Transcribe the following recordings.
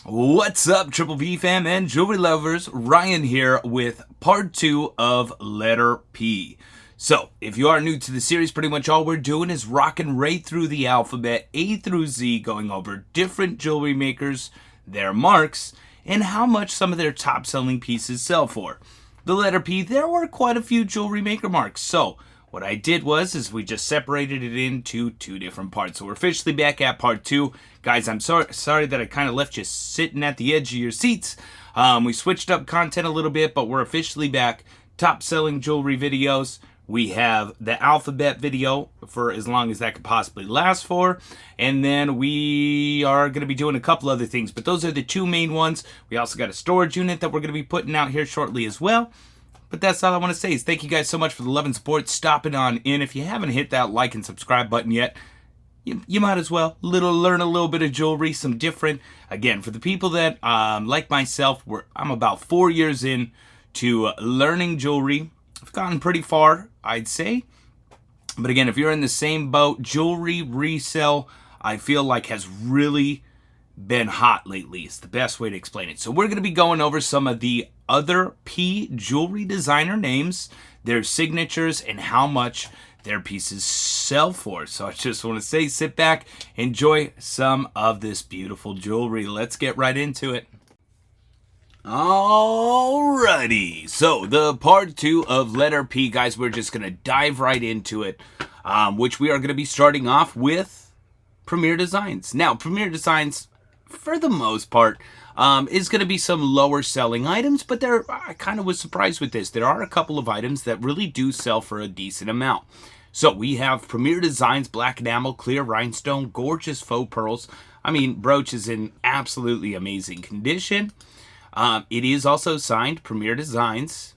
What's up, Triple V fam and jewelry lovers? Ryan here with part 2 of letter P. So, if you are new to the series, pretty much all we're doing is rocking right through the alphabet A through Z, going over different jewelry makers, their marks, and how much some of their top selling pieces sell for. The letter P, there were quite a few jewelry maker marks, so what I did was we just separated it into two different parts. So we're officially back at part 2. Guys, I'm sorry that I kind of left you sitting at the edge of your seats. We switched up content a little bit, but we're officially back. Top selling jewelry videos. We have the alphabet video for as long as that could possibly last for. And then we are going to be doing a couple other things, but those are the two main ones. We also got a storage unit that we're going to be putting out here shortly as well. But that's all I want to say is thank you guys so much for the love and support. Stopping on in. If you haven't hit that like and subscribe button yet, you might as well learn a little bit of jewelry, some different. Again, for the people that like myself, I'm about 4 years in to learning jewelry. I've gotten pretty far, I'd say. But again, if you're in the same boat, jewelry resale, I feel like has really been hot lately. It's the best way to explain it. So we're going to be going over some of the other P jewelry designer names, their signatures, and how much their pieces sell for. So I just want to say, sit back, enjoy some of this beautiful jewelry. Let's get right into it. Alrighty, so the part 2 of letter P, guys, we're just going to dive right into it, which we are going to be starting off with Premier Designs. Now, Premier Designs, for the most part, is going to be some lower selling items, but I kind of was surprised with this. There are a couple of items that really do sell for a decent amount. So we have Premier Designs Black Enamel Clear Rhinestone, gorgeous faux pearls. I mean, brooch is in absolutely amazing condition. It is also signed Premier Designs.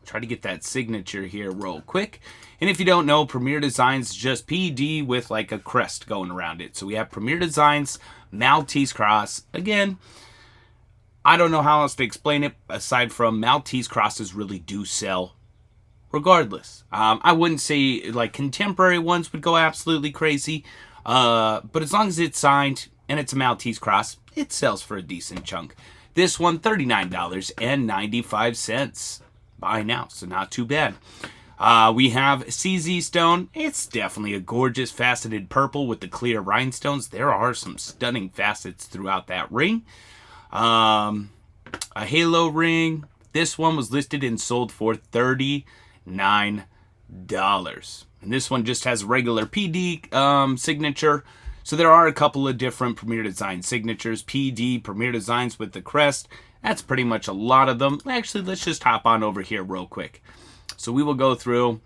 Try to get that signature here real quick. And if you don't know, Premier Designs is just PD with like a crest going around it. So we have Premier Designs Maltese Cross. Again, I don't know how else to explain it aside from Maltese crosses really do sell regardless. I wouldn't say like contemporary ones would go absolutely crazy. But as long as it's signed and it's a Maltese cross, it sells for a decent chunk. This one, $39.95. Buy now, so not too bad. We have CZ Stone. It's definitely a gorgeous faceted purple with the clear rhinestones. There are some stunning facets throughout that ring. A halo ring. This one was listed and sold for $39. And this one just has regular PD signature. So there are a couple of different Premier Design signatures. PD, Premier Designs with the crest. That's pretty much a lot of them. Actually, let's just hop on over here real quick. So we will go through.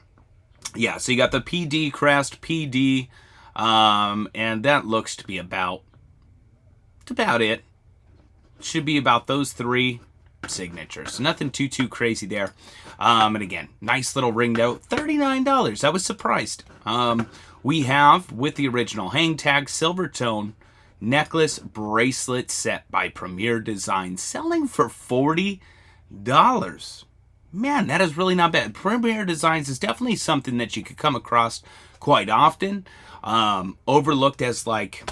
Yeah, so you got the PD crest, PD, and that looks to be about it. Should be about those three signatures. So nothing too crazy there. And again, nice little ring though. $39. I was surprised. We have, with the original hang tag, silver tone necklace bracelet set by Premier Design, selling for $40. Man, that is really not bad. Premier Designs is definitely something that you could come across quite often. Overlooked as like,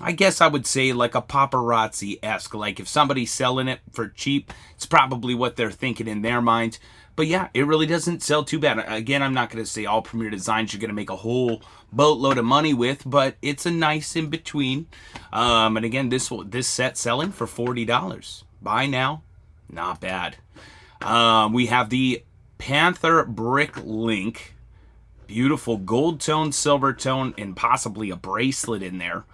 I guess I would say like a paparazzi-esque. Like if somebody's selling it for cheap, it's probably what they're thinking in their mind. But yeah, it really doesn't sell too bad. Again, I'm not going to say all Premier Designs you're going to make a whole boatload of money with, but it's a nice in between. And again, this set selling for $40. Buy now, not bad. We have the Panther Brick Link. Beautiful gold tone, silver tone, and possibly a bracelet in there.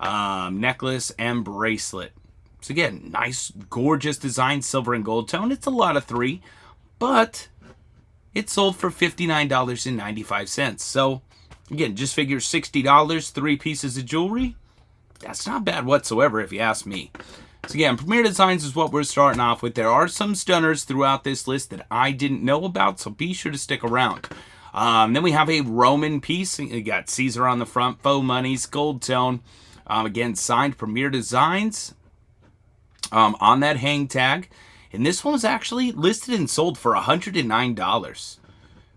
Necklace and bracelet. So again, nice, gorgeous design, silver and gold tone. It's a lot of three, but it sold for $59.95. So again, just figure $60, 3 pieces of jewelry. That's not bad whatsoever if you ask me. So again, Premier Designs is what we're starting off with. There are some stunners throughout this list that I didn't know about, so be sure to stick around. Then we have a Roman piece. You got Caesar on the front, faux monies, gold tone. Again, signed Premier Designs on that hang tag. And this one was actually listed and sold for $109.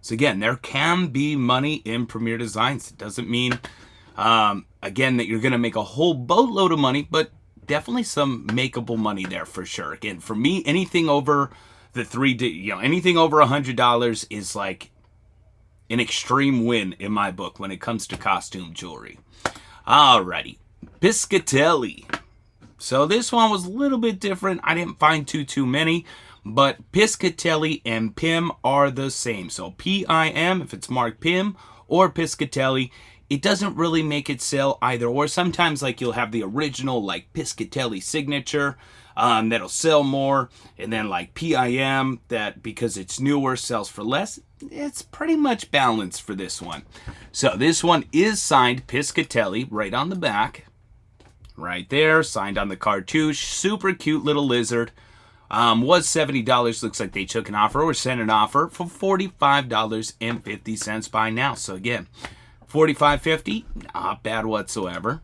So again, there can be money in Premier Designs. It doesn't mean, again, that you're going to make a whole boatload of money, but definitely some makeable money there for sure. Again, for me, anything over the anything over $100 is like an extreme win in my book when it comes to costume jewelry. Alrighty, Piscatelli. So this one was a little bit different. I didn't find too many, but Piscatelli and Pim are the same. So PIM if it's marked Pim, or Piscatelli. It doesn't really make it sell either or. Sometimes like you'll have the original like Piscatelli signature that'll sell more, and then like PIM that because it's newer sells for less. It's pretty much balanced for this one. So this one is signed Piscatelli right on the back. Right there, signed on the cartouche. Super cute little lizard. Was $70. Looks like they took an offer or sent an offer for $45.50 by now. So again, $45.50, not bad whatsoever.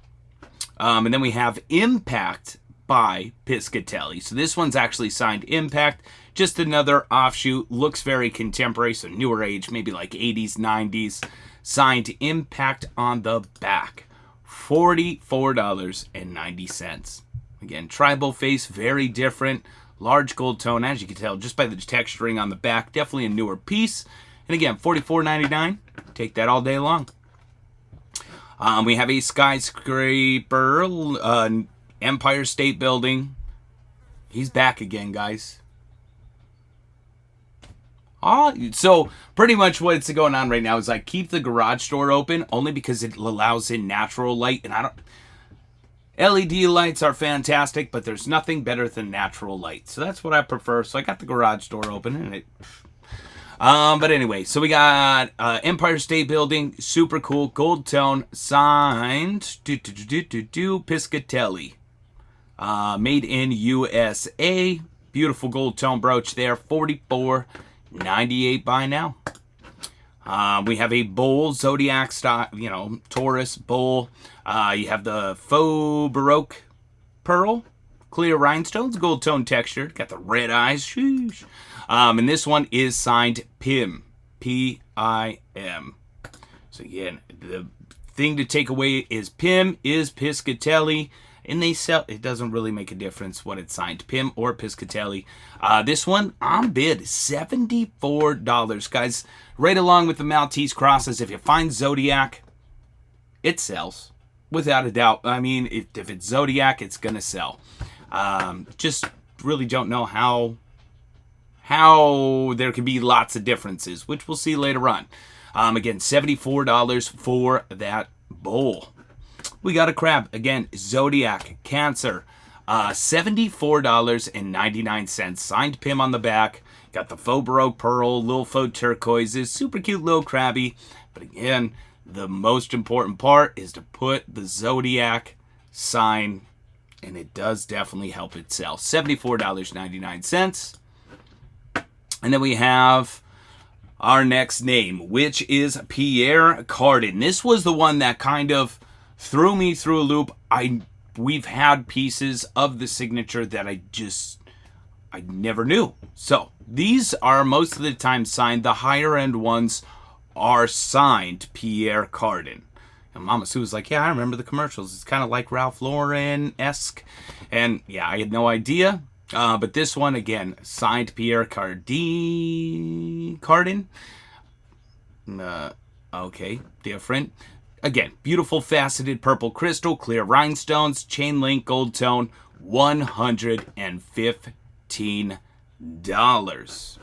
And then we have Impact by Piscatelli. So this one's actually signed Impact. Just another offshoot. Looks very contemporary, so newer age, maybe like 80s, 90s. Signed Impact on the back. $44.90. Again, tribal face, very different. Large gold tone, as you can tell, just by the texturing on the back. Definitely a newer piece. And again, $44.99. Take that all day long. We have a skyscraper, Empire State Building. He's back again, guys. So pretty much what's going on right now is like keep the garage door open only because it allows in natural light, and LED lights are fantastic, but there's nothing better than natural light. So that's what I prefer. So I got the garage door open, and but anyway, so we got Empire State Building, super cool, gold tone, signed Piscatelli, made in USA. Beautiful gold tone brooch there, $44.98 by now. We have a bull, Zodiac style, Taurus bull. You have the faux Baroque pearl, clear rhinestones, gold tone texture. Got the red eyes. Sheesh. And this one is signed Pim, P-I-M. So again, the thing to take away is Pim is Piscatelli, and they sell. It doesn't really make a difference what it's signed, Pim or Piscatelli. This one on bid $74, guys. Right along with the Maltese crosses. If you find Zodiac, it sells without a doubt. I mean, if it's Zodiac, it's gonna sell. Just really don't know how there could be lots of differences, which we'll see later on. Again, $74 for that bowl. We got a crab. Again, Zodiac, Cancer. $74.99. Signed Pim on the back. Got the faux Baroque pearl, little faux turquoises. Super cute little crabby. But again, the most important part is to put the Zodiac sign, and it does definitely help it sell. $74.99. And then we have our next name, which is Pierre Cardin. This was the one that kind of threw me through a loop. We've had pieces of the signature that I never knew. So these are most of the time signed. The higher end ones are signed Pierre Cardin. And Mama Sue was like, yeah, I remember the commercials. It's kind of like Ralph Lauren-esque. And yeah, I had no idea. But this one, again, signed Pierre Cardin. Okay, different. Again, beautiful faceted purple crystal, clear rhinestones, chain link, gold tone, $115.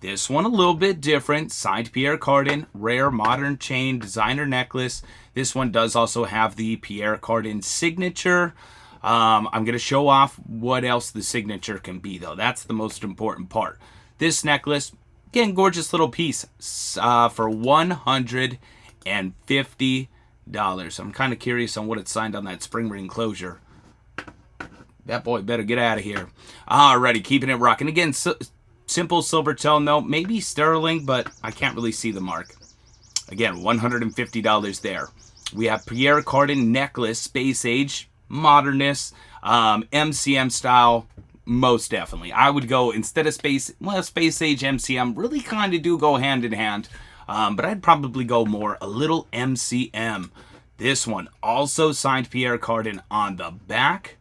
This one a little bit different. Signed Pierre Cardin, rare modern chain, designer necklace. This one does also have the Pierre Cardin signature. I'm going to show off what else the signature can be, though. That's the most important part. This necklace, again, gorgeous little piece for $150. I'm kind of curious on what it's signed on that spring ring closure. That boy better get out of here. Alrighty, keeping it rocking. Again, simple silver tone, though. Maybe sterling, but I can't really see the mark. Again, $150 there. We have Pierre Cardin necklace, space age, modernist, MCM style, most definitely. I would go, instead of space age MCM, really kind of do go hand in hand. But I'd probably go more a little MCM. This one also signed Pierre Cardin on the back.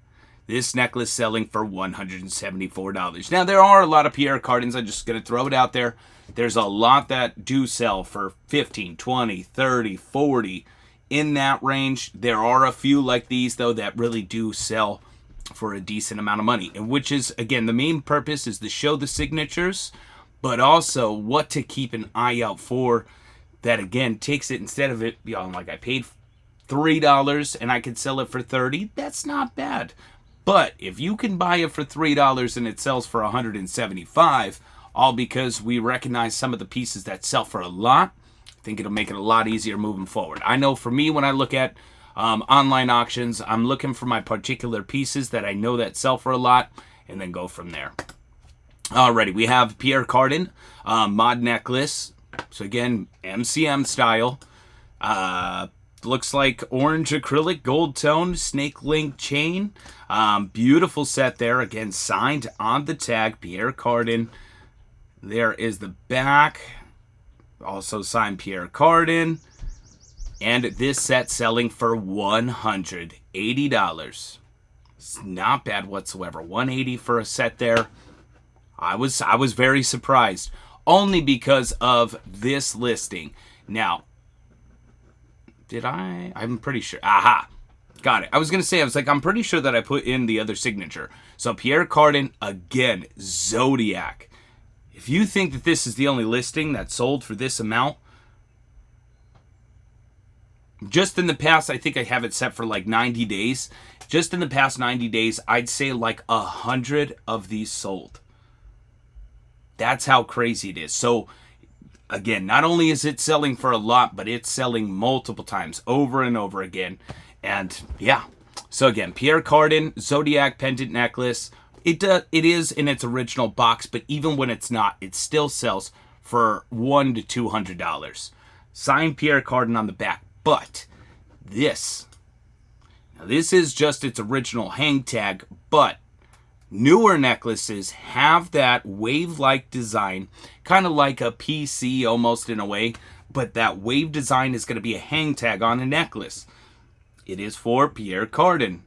This necklace selling for $174. Now, there are a lot of Pierre Cardins. I'm just going to throw it out there. There's a lot that do sell for 15, 20, 30, 40 in that range. There are a few like these, though, that really do sell for a decent amount of money. And which is, again, the main purpose is to show the signatures, but also what to keep an eye out for. That, again, takes it, instead of it, like I paid $3 and I could sell it for $30, that's not bad. But if you can buy it for $3 and it sells for $175, all because we recognize some of the pieces that sell for a lot, I think it'll make it a lot easier moving forward. I know for me, when I look at online auctions, I'm looking for my particular pieces that I know that sell for a lot, and then go from there. Alrighty, we have Pierre Cardin mod necklace. So again, MCM style. Looks like orange acrylic, gold tone, snake link chain. Beautiful set there. Again, signed on the tag, Pierre Cardin. There is the back. Also signed Pierre Cardin. And this set selling for $180. It's not bad whatsoever. $180 for a set there. I was very surprised. Only because of this listing. Now, did I? I'm pretty sure. Aha. Got it. I was going to say, I'm pretty sure that I put in the other signature. So Pierre Cardin, again, Zodiac. If you think that this is the only listing that sold for this amount, just in the past, I think I have it set for like 90 days. Just in the past 90 days, I'd say like 100 of these sold. That's how crazy it is. So, again, not only is it selling for a lot, but it's selling multiple times, over and over again. And, yeah. So, again, Pierre Cardin, Zodiac pendant necklace. It is in its original box, but even when it's not, it still sells for $100 to $200. Signed Pierre Cardin on the back. But this is just its original hang tag, but newer necklaces have that wave-like design, kind of like a PC almost in a way, but that wave design is going to be a hang tag on a necklace. It is for Pierre Cardin.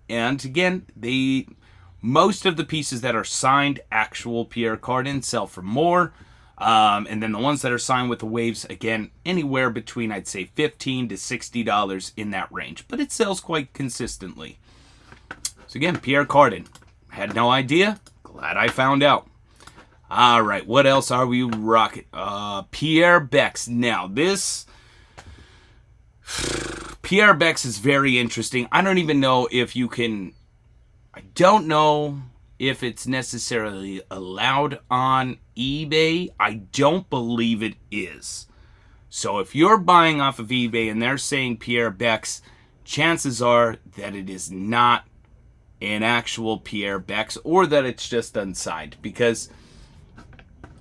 And again, most of the pieces that are signed actual Pierre Cardin sell for more. And then the ones that are signed with the waves, again, anywhere between, I'd say, $15 to $60 in that range. But it sells quite consistently. So again, Pierre Cardin. Had no idea. Glad I found out. All right, what else are we rocking? Pierre Bex. Now, this Pierre Bex is very interesting. I don't even know if you can... I don't know if it's necessarily allowed on eBay. I don't believe it is. So if you're buying off of eBay and they're saying Pierre Bex, chances are that it is not an actual Pierre Bex, or that it's just unsigned, because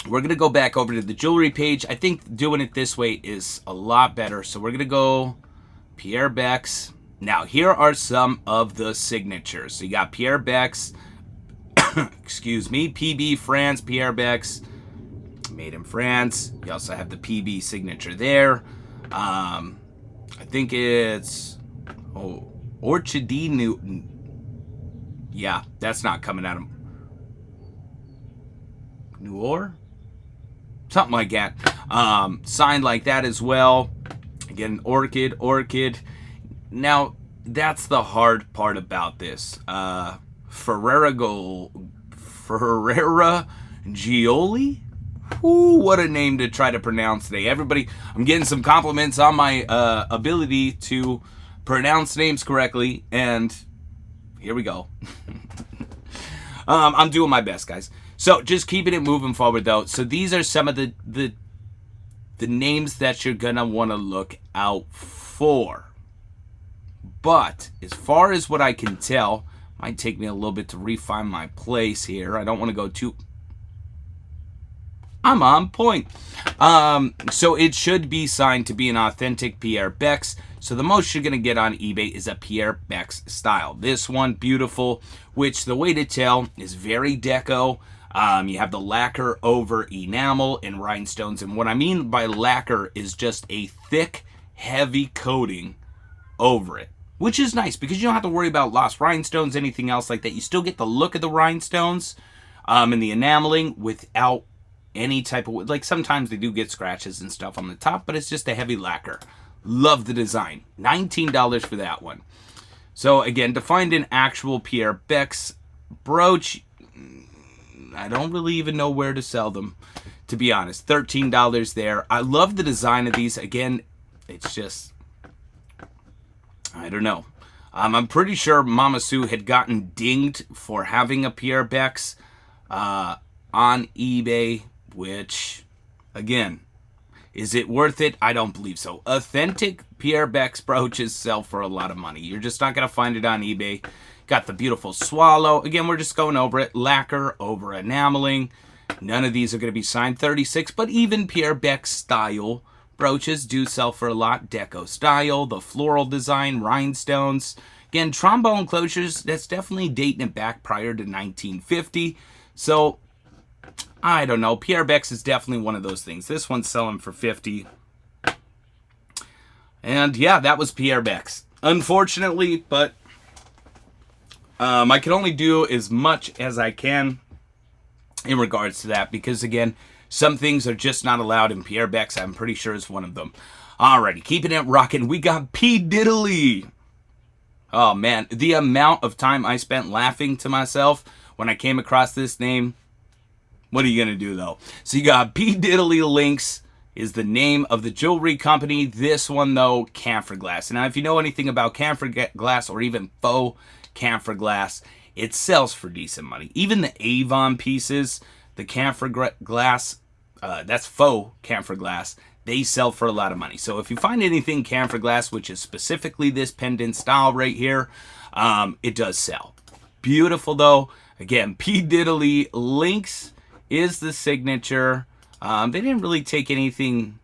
we're going to go back over to the jewelry page. I think doing it this way is a lot better. So we're going to go Pierre Bex. Now, here are some of the signatures. So you got Pierre Bex, excuse me, PB France, Pierre Bex, made in France. You also have the PB signature there. I think it's Orchidee Newton. Yeah, that's not coming out of Noir? Something like that. Signed like that as well. Again, Orchid. Now, that's the hard part about this. Ferrera Gioli? Ooh, what a name to try to pronounce today. Everybody, I'm getting some compliments on my ability to pronounce names correctly, and here we go. I'm doing my best, guys. So just keeping it moving forward, though. So these are some of the names that you're gonna want to look out for. But as far as what I can tell, might take me a little bit to refine my place here. I don't want to go too... I'm on point. So it should be signed to be an authentic Pierre Bex. So the most you're going to get on eBay is a Pierre Bex style. This one, beautiful, which the way to tell is very deco. You have the lacquer over enamel and rhinestones. And what I mean by lacquer is just a thick, heavy coating over it. which is nice because you don't have to worry about lost rhinestones, anything else like that. You still get the look of the rhinestones and the enameling without any type of, like, sometimes they do get scratches and stuff on the top, but it's just a heavy lacquer. Love the design. $19 for that one. So again, to find an actual Pierre Beck's brooch, I don't really even know where to sell them, to be honest. $13 there. I love the design of these. Again, it's just, I don't know. I'm pretty sure Mama Sue had gotten dinged for having a Pierre Beck's on eBay, which, again, is it worth it? I don't believe so. Authentic Pierre Beck's brooches sell for a lot of money. You're just not going to find it on eBay. Got the beautiful swallow. Again, we're just going over it. Lacquer over enameling. None of these are going to be signed. $36, but even Pierre Beck style brooches do sell for a lot. Deco style, the floral design, rhinestones. Again, trombone closures, that's definitely dating it back prior to 1950. So, I don't know. Pierre Beck's is definitely one of those things. This one's selling for $50. And yeah, that was Pierre Beck's. Unfortunately, but I can only do as much as I can in regards to that, because again, some things are just not allowed, in Pierre Beck's, I'm pretty sure, is one of them. Alrighty, keeping it rocking, we got P. Diddley. Oh man, the amount of time I spent laughing to myself when I came across this name. What are you going to do, though? So you got P. Diddley Links is the name of the jewelry company. This one, though, camphor glass. Now, if you know anything about camphor glass or even faux camphor glass, it sells for decent money. Even the Avon pieces, the camphor glass, that's faux camphor glass, they sell for a lot of money. So if you find anything camphor glass, which is specifically this pendant style right here, it does sell. Beautiful, though. Again, P. Diddley Links is the signature. They didn't really take anything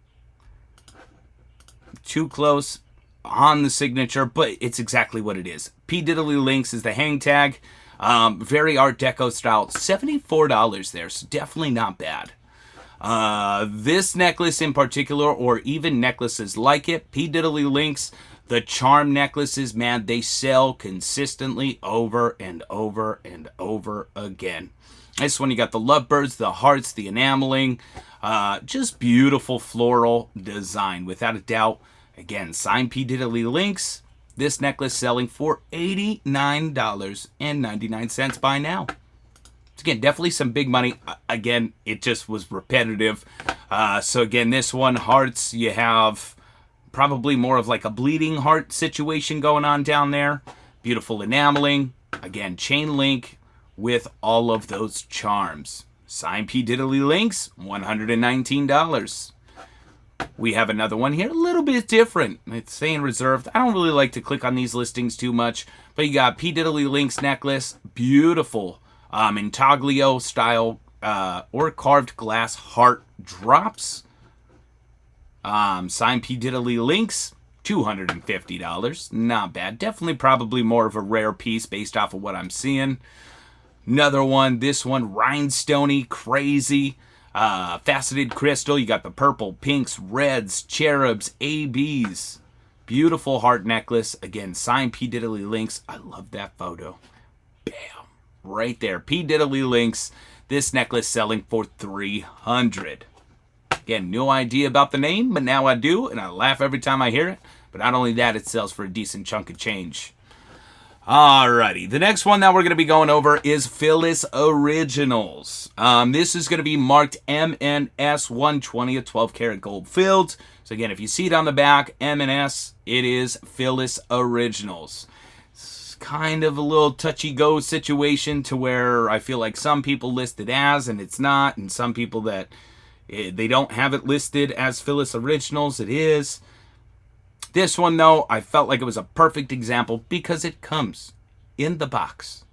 too close on the signature, but it's exactly what it is. P. Diddley Links is the hang tag. Very Art Deco style. $74 there, so definitely not bad. This necklace in particular, or even necklaces like it, P. Diddley Links, the charm necklaces, man, they sell consistently over and over and over again. This one, you got the lovebirds, the hearts, the enameling. Just beautiful floral design, without a doubt. Again, signed P. Diddley Links. This necklace selling for $89.99 by now. So again, definitely some big money. Again, it just was repetitive. So again, this one, hearts, you have probably more of like a bleeding heart situation going on down there. Beautiful enameling. Again, chain link with all of those charms. Signed P. Diddley Links, $119. We have another one here, a little bit different. It's saying reserved. I don't really like to click on these listings too much, but you got P. Diddley Links necklace, beautiful, intaglio style, or carved glass heart drops. Signed P. Diddley Links, $250. Not bad. Definitely probably more of a rare piece based off of what I'm seeing. Another one, this one, rhinestoney, crazy, faceted crystal. You got the purple, pinks, reds, cherubs, ABs. Beautiful heart necklace. Again, signed P. Diddley Links. I love that photo. Bam. Right there. P. Diddley Links. This necklace selling for $300. Again, no idea about the name, but now I do, and I laugh every time I hear it. But not only that, it sells for a decent chunk of change. Alrighty, the next one that we're going to be going over is Phyllis Originals. This is going to be marked M&S 120, a 12 karat gold filled. So again, if you see it on the back, M&S, it is Phyllis Originals. It's kind of a little touchy-go situation to where I feel like some people list it as and it's not, and some people that they don't have it listed as Phyllis Originals, it is. This one, though, I felt like it was a perfect example because it comes in the box.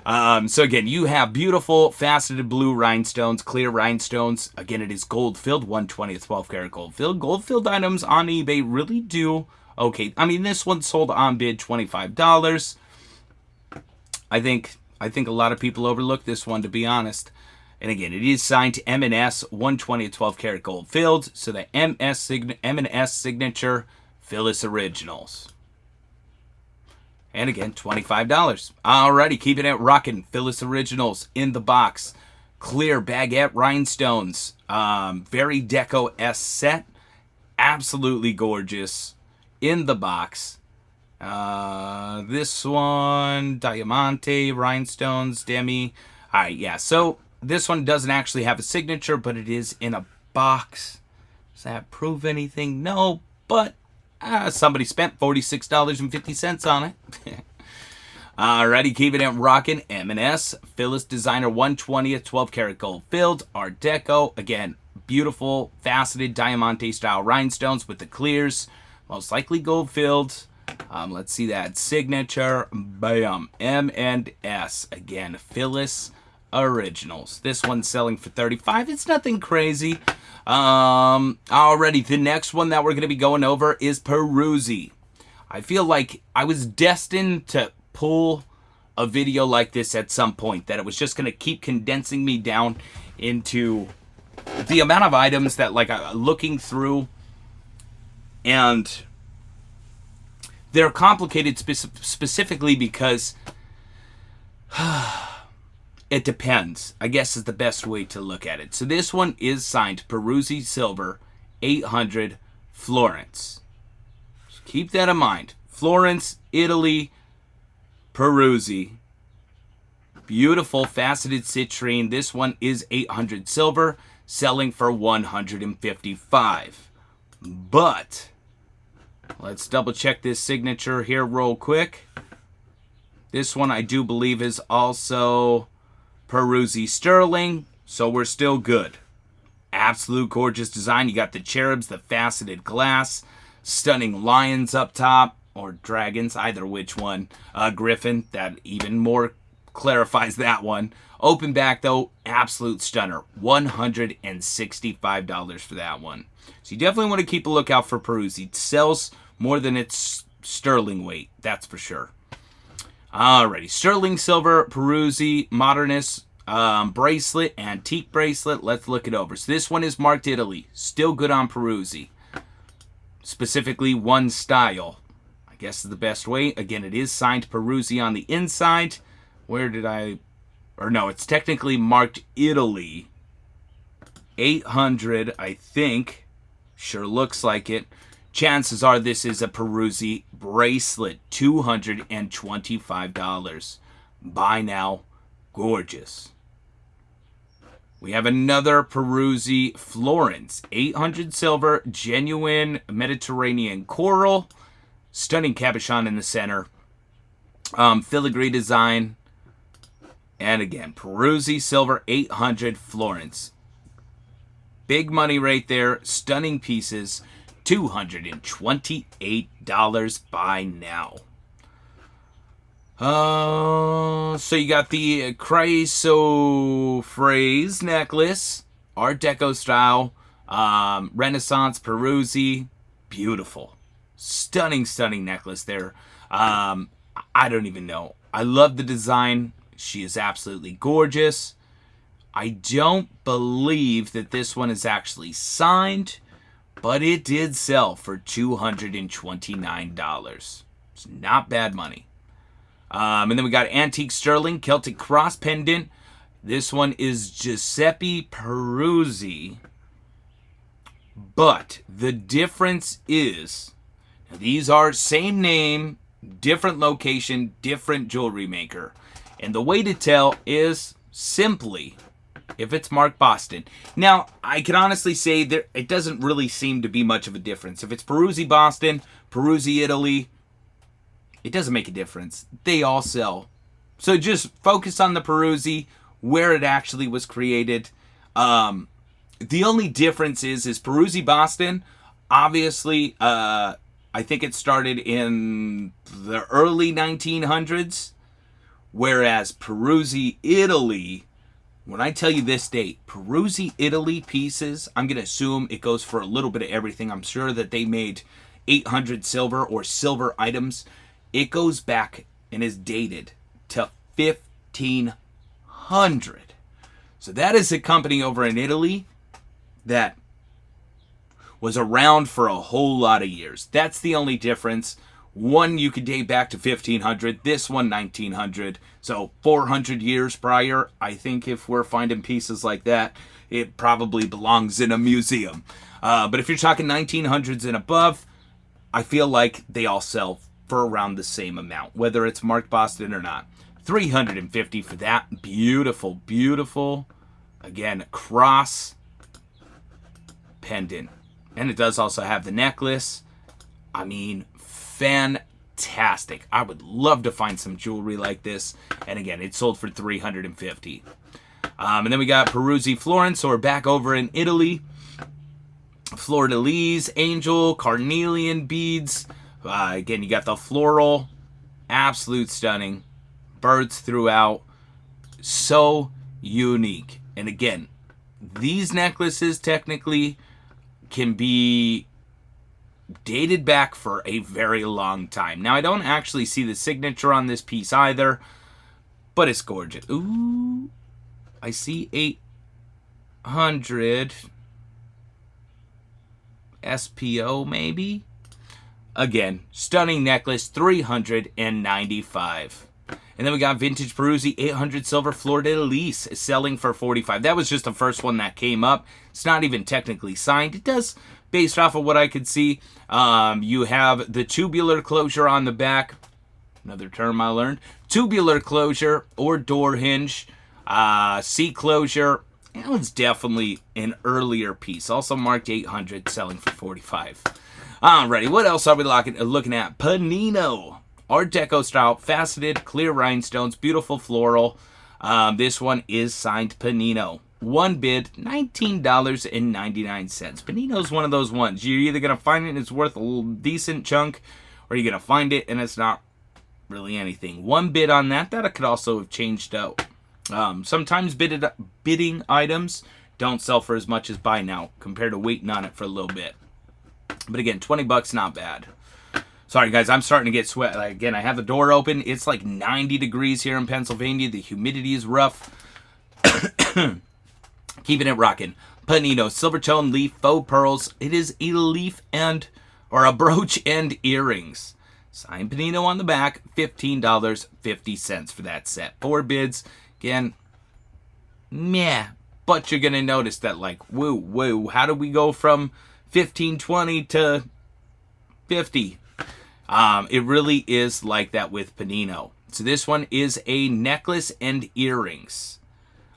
So again, you have beautiful faceted blue rhinestones, clear rhinestones. Again, it is gold filled, 120 12 karat gold filled. Gold filled items on eBay really do okay. I mean, this one sold on bid $25. I think a lot of people overlook this one, to be honest. And again, it is signed to M&S 120 12 karat gold filled. So the M&S signature Phyllis Originals. And again, $25. Alrighty, keeping it rocking. Phyllis Originals in the box. Clear baguette rhinestones. Very deco-esque set. Absolutely gorgeous. In the box. This one, Diamante, rhinestones, demi. Alright, yeah, so this one doesn't actually have a signature, but it is in a box. Does that prove anything? No, but somebody spent $46.50 on it. Alrighty, keeping it rocking. M&S, Phyllis Designer 120th, 12 karat gold filled, Art Deco. Again, beautiful, faceted Diamante style rhinestones with the clears. Most likely gold filled. Let's see that signature. Bam. M&S. Again, Phyllis Originals. This one's selling for $35. It's nothing crazy. Already, the next one that we're going to be going over is Peruzzi. I feel like I was destined to pull a video like this at some point, that it was just going to keep condensing me down into the amount of items that, like, looking through, and they're complicated specifically because it depends, I guess, is the best way to look at it. So this one is signed Peruzzi Silver 800 Florence. So keep that in mind. Florence, Italy, Peruzzi. Beautiful faceted citrine. This one is 800 silver, selling for $155. But let's double check this signature here real quick. This one I do believe is also Peruzzi Sterling, so we're still good. Absolute gorgeous design. You got the cherubs, the faceted glass, stunning lions up top, or dragons, either which one. Griffin, that even more clarifies that one. Open back though, absolute stunner. $165 for that one. So you definitely want to keep a lookout for Peruzzi. It sells more than its sterling weight, that's for sure. Alrighty, sterling silver, Peruzzi, modernist bracelet, antique bracelet. Let's look it over. So this one is marked Italy. Still good on Peruzzi. Specifically one style, I guess is the best way. Again, it is signed Peruzzi on the inside. Where did I... Or no, it's technically marked Italy. 800, I think. Sure looks like it. Chances are this is a Peruzzi bracelet. $225. Buy now. Gorgeous. We have another Peruzzi Florence. 800 silver. Genuine Mediterranean coral. Stunning cabochon in the center. Filigree design. And again, Peruzzi Silver 800 Florence. Big money right there. Stunning pieces. $228 by now. So you got the Chrysoprase necklace. Art Deco style. Renaissance Peruzzi. Beautiful. Stunning, stunning necklace there. I don't even know. I love the design. She is absolutely gorgeous. I don't believe that this one is actually signed, but it did sell for $229. It's not bad money. And then we got Antique Sterling Celtic Cross Pendant. This one is Giuseppe Peruzzi. But the difference is, these are same name, different location, different jewelry maker. And the way to tell is simply if it's marked Boston. Now, I can honestly say that it doesn't really seem to be much of a difference. If it's Peruzzi Boston, Peruzzi Italy, it doesn't make a difference. They all sell. So just focus on the Peruzzi, where it actually was created. The only difference is Peruzzi Boston, obviously, I think it started in the early 1900s. Whereas Peruzzi Italy, when I tell you this date, Peruzzi Italy pieces, I'm going to assume it goes for a little bit of everything. I'm sure that they made 800 silver or silver items. It goes back and is dated to 1500. So that is a company over in Italy that was around for a whole lot of years. That's the only difference. One you could date back to 1500, this one 1900. So 400 years prior. I think if we're finding pieces like that, it probably belongs in a museum. But if you're talking 1900s and above, I feel like they all sell for around the same amount, whether it's Mark Boston or not. $350 for that. Beautiful, beautiful. Again, cross pendant. And it does also have the necklace. I mean, fantastic. I would love to find some jewelry like this. And again, it sold for $350. And then we got Peruzzi Florence, so we're back over in Italy. Fleur-de-lis, angel, carnelian beads. Again, you got the floral. Absolute stunning. Birds throughout. So unique. And again, these necklaces technically can be dated back for a very long time. Now, I don't actually see the signature on this piece either, but it's gorgeous. Ooh, I see 800 SPO maybe. Again, stunning necklace, $395. And then we got vintage Peruzzi 800 silver fleur-de-lis selling for $45. That was just the first one that came up. It's not even technically signed. It does, based off of what I could see. You have the tubular closure on the back. Another term I learned. Tubular closure or door hinge. C closure. That was definitely an earlier piece. Also marked 800, selling for $45. Alrighty, what else are we looking at? Panino. Art Deco style, faceted, clear rhinestones, beautiful floral. This one is signed Panino. One bid, $19.99. Panino's one of those ones. You're either going to find it and it's worth a decent chunk, or you're going to find it and it's not really anything. One bid on that. That could also have changed out. Sometimes bidding items don't sell for as much as buy now, compared to waiting on it for a little bit. But again, $20, not bad. Sorry, guys, I'm starting to get sweat. Again, I have the door open. It's like 90 degrees here in Pennsylvania. The humidity is rough. Keeping it rocking. Panino, silver tone leaf, faux pearls. It is a leaf or a brooch and earrings. Signed Panino on the back, $15.50 for that set. 4 bids. Again, meh. But you're going to notice that, like, woo, how do we go from 15.20 to 50? It really is like that with Panino. So this one is a necklace and earrings.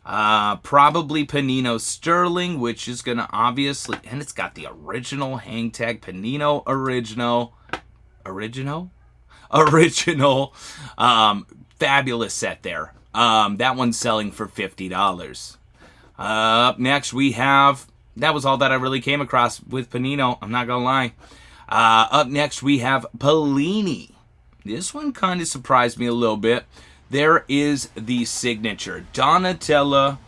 Probably Panino Sterling, which is going to obviously... And it's got the original hang tag. Panino Original. Fabulous set there. That one's selling for $50. Up next we have... That was all that I really came across with Panino. I'm not going to lie. Up next, we have Pellini. This one kind of surprised me a little bit. There is the signature, Donatella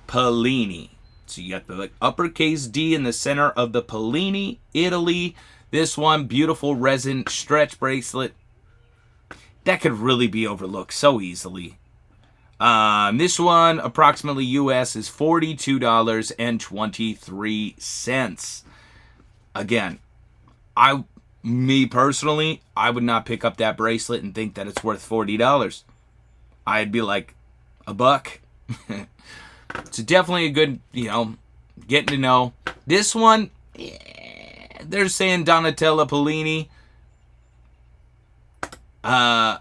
Pellini. So you got the uppercase D in the center of the Pellini, Italy. This one, beautiful resin stretch bracelet. That could really be overlooked so easily. This one, approximately US, is $42.23. Again, me personally, I would not pick up that bracelet and think that it's worth $40. I'd be like, $1. It's definitely a good, getting to know. This one, they're saying Donatella Pellini. I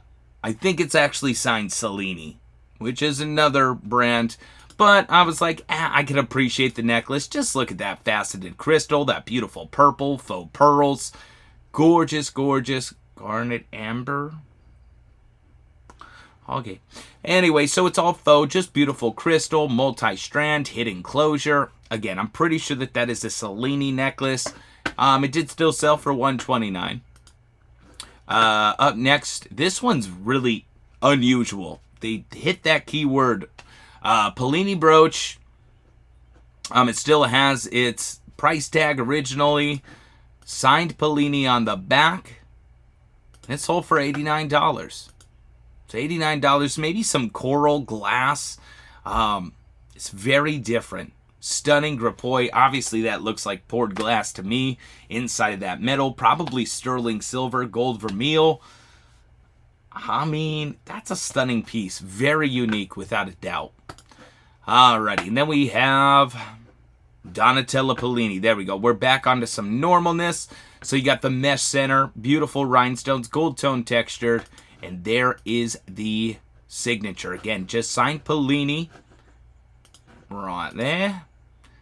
think it's actually signed Cellini, which is another brand. But I was like, I can appreciate the necklace. Just look at that faceted crystal, that beautiful purple, faux pearls. Gorgeous, gorgeous. Garnet amber. Okay. Anyway, so it's all faux, just beautiful crystal, multi-strand, hidden closure. Again, I'm pretty sure that is a Cellini necklace. It did still sell for $129. Up next, this one's really unusual. They hit that keyword. Pellini brooch. It still has its price tag originally. Signed Pellini on the back. It sold for $89. So $89, maybe some coral glass. It's very different. Stunning Grapoy. Obviously, that looks like poured glass to me. Inside of that metal, probably sterling silver, gold vermeil. I mean, that's a stunning piece. Very unique, without a doubt. Alrighty, and then we have Donatella Pellini. There we go. We're back onto some normalness. So you got the mesh center, beautiful rhinestones, gold tone textured, and there is the signature. Again, just signed Pellini. Right there.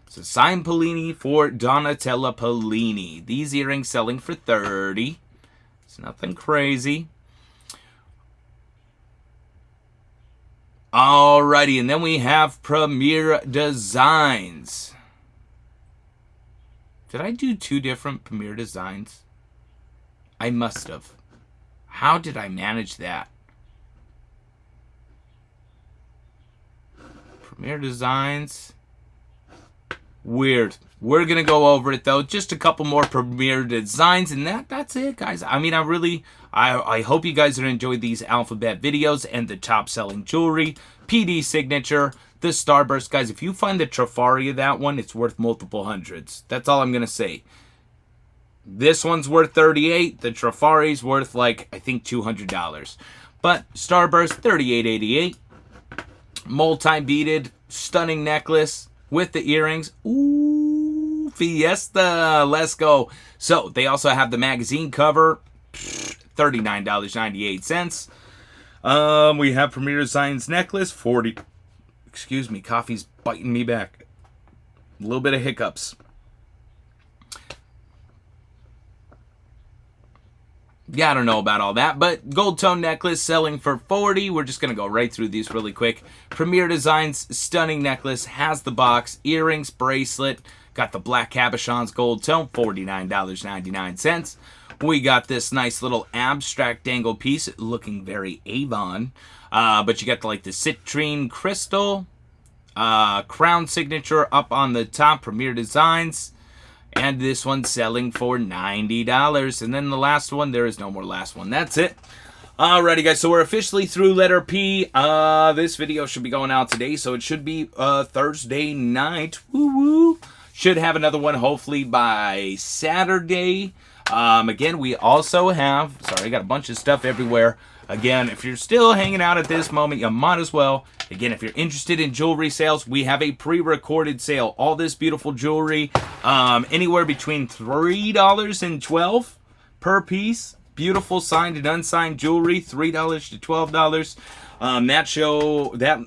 So signed Pellini for Donatella Pellini. These earrings selling for $30. It's nothing crazy. Alrighty, and then we have Premier Designs. Did I do 2 different Premier Designs? I must have. How did I manage that? Premier Designs. Weird. We're going to go over it, though. Just a couple more Premier Designs, and that's it, guys. I mean, I hope you guys are enjoying these alphabet videos and the top-selling jewelry. PD Signature, the Starburst. Guys, if you find the Trifari of that one, it's worth multiple hundreds. That's all I'm going to say. This one's worth $38. The Trifari's worth, like, I think $200. But Starburst, $38.88. Multi-beaded, stunning necklace with the earrings. Ooh, Fiesta. Let's go. So, they also have the magazine cover. $39.98. We have Premier Designs necklace. $40. Excuse me, coffee's biting me back. A little bit of hiccups. Yeah, I don't know about all that, but gold tone necklace selling for $40. We're just going to go right through these really quick. Premier Designs stunning necklace has the box, earrings, bracelet, got the black cabochons gold tone, $49.99. We got this nice little abstract dangle piece looking very Avon, but you got like the citrine crystal, crown signature up on the top, Premier Designs. And this one's selling for $90. And then the last one, there is no more last one. That's it. Alrighty, guys. So we're officially through letter P. This video should be going out today. So it should be Thursday night. Woo-woo. Should have another one hopefully by Saturday. Again, we also have... Sorry, I got a bunch of stuff everywhere. Again, if you're still hanging out at this moment, you might as well. Again, if you're interested in jewelry sales, we have a pre-recorded sale. All this beautiful jewelry, anywhere between $3 and $12 per piece. Beautiful signed and unsigned jewelry, $3 to $12. That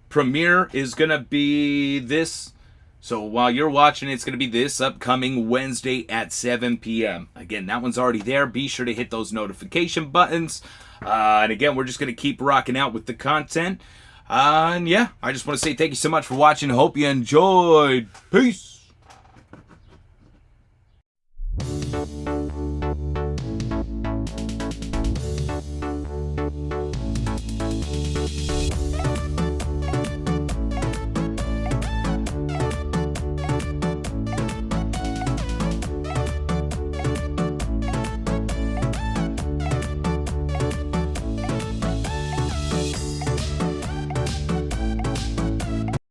premiere is going to be this. So while you're watching, it's going to be this upcoming Wednesday at 7 p.m. Again, that one's already there. Be sure to hit those notification buttons. And again, we're just going to keep rocking out with the content. And yeah, I just want to say thank you so much for watching. Hope you enjoyed. Peace.